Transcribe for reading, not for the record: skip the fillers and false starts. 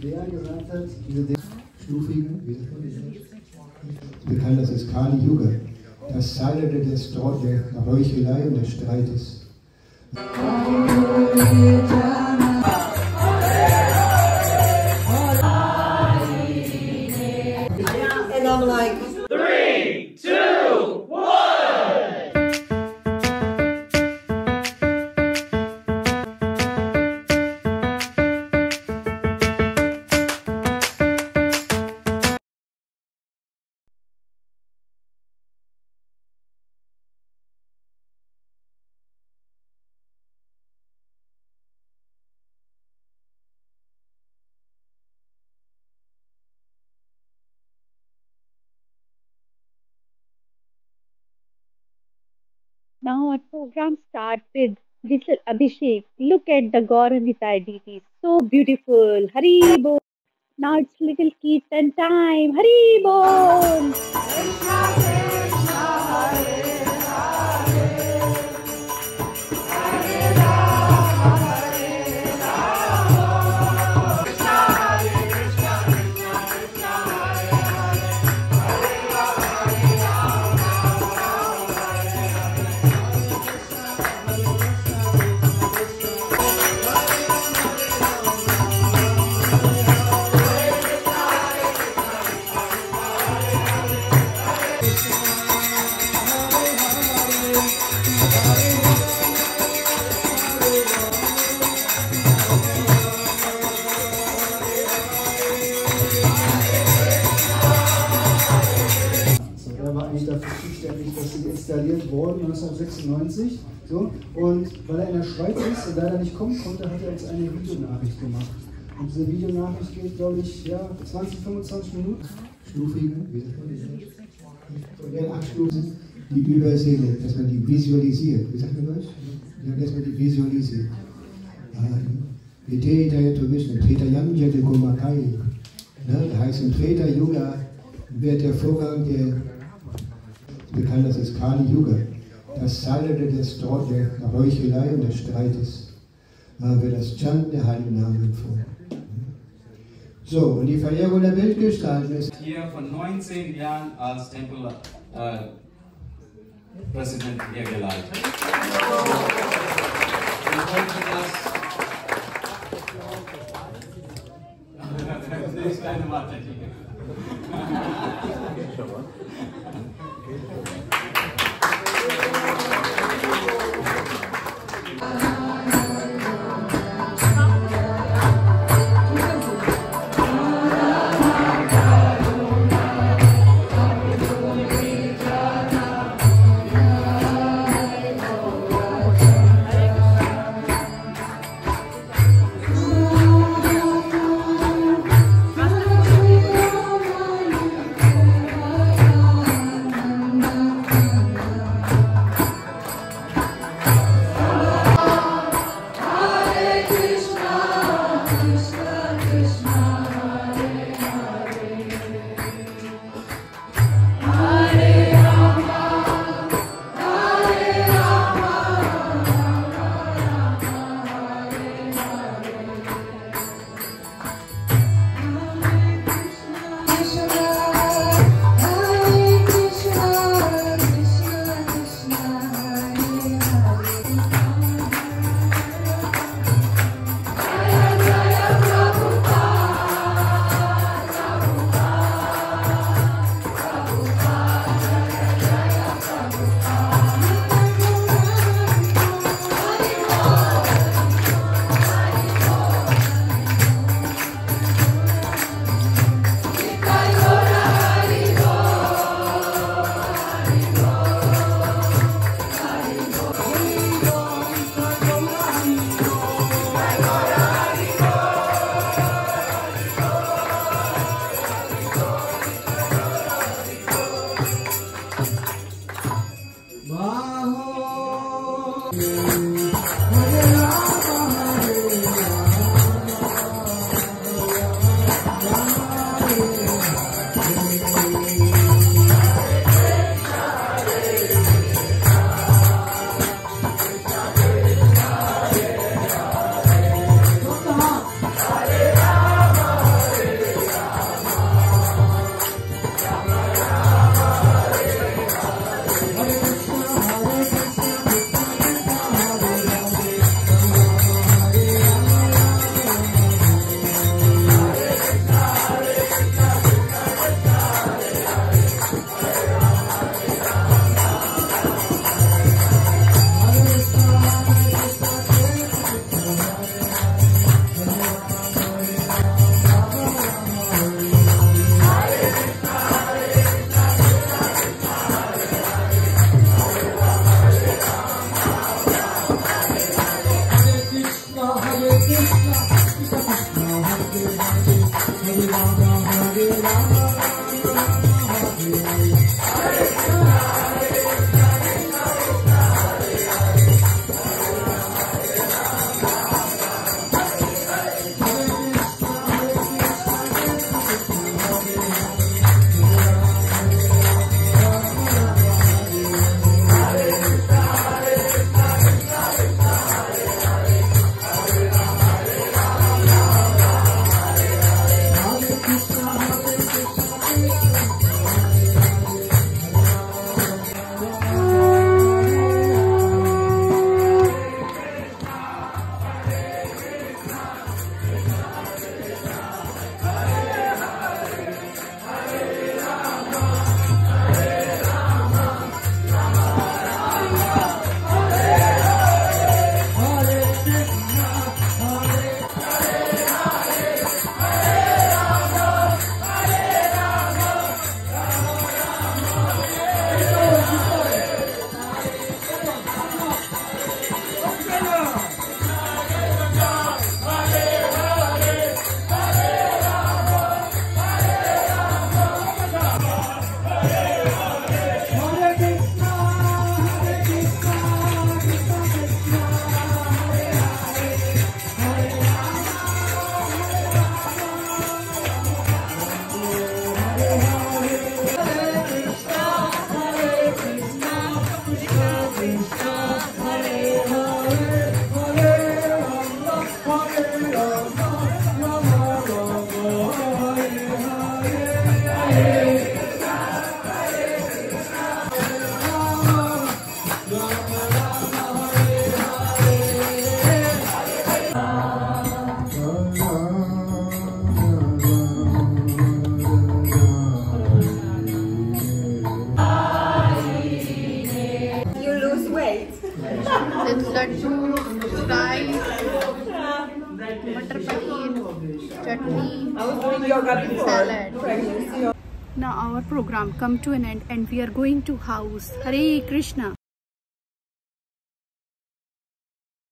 Der gesagt hat, diese stufige, bekannt das als Kali Yuga, das Zeitalter der Heuchelei und des Streites. And I'm like, 3, 2, 1. Now our program starts with Mr. Abhishek. Look at the Gauranitai deities. So beautiful. Hari Bol. Now it's little Kirtan time. Hari Bol. Er war eigentlich dafür zuständig, dass sie installiert wurden 1996. So. Und weil er in der Schweiz ist und leider nicht kommen konnte, hat er uns eine Videonachricht gemacht. Und diese Videonachricht geht, glaube ich, ja, 20, 25 Minuten. Stufige, von den 8 Stufen, die Übersehne, dass man die visualisiert. Wie sagt man das? Ja, dass man die visualisiert. Da heißt im Treta Yoga wird der Vorgang der bekannt das als Kali Yuga, das Zeitalter der Heuchelei und des Streites, wird das Chant der Heiligen Namen empfohlen. So, und die Verehrung der Bildgestalten ist hier von 19 Jahren als Tempel Präsident hier geleitet. Ich wollte das ist keine Mathematik. With laddu, rice, butter paneer, chutney, I was doing yoga before salad. pregnancy. Now our program come to an end and we are going to house. Hare Krishna.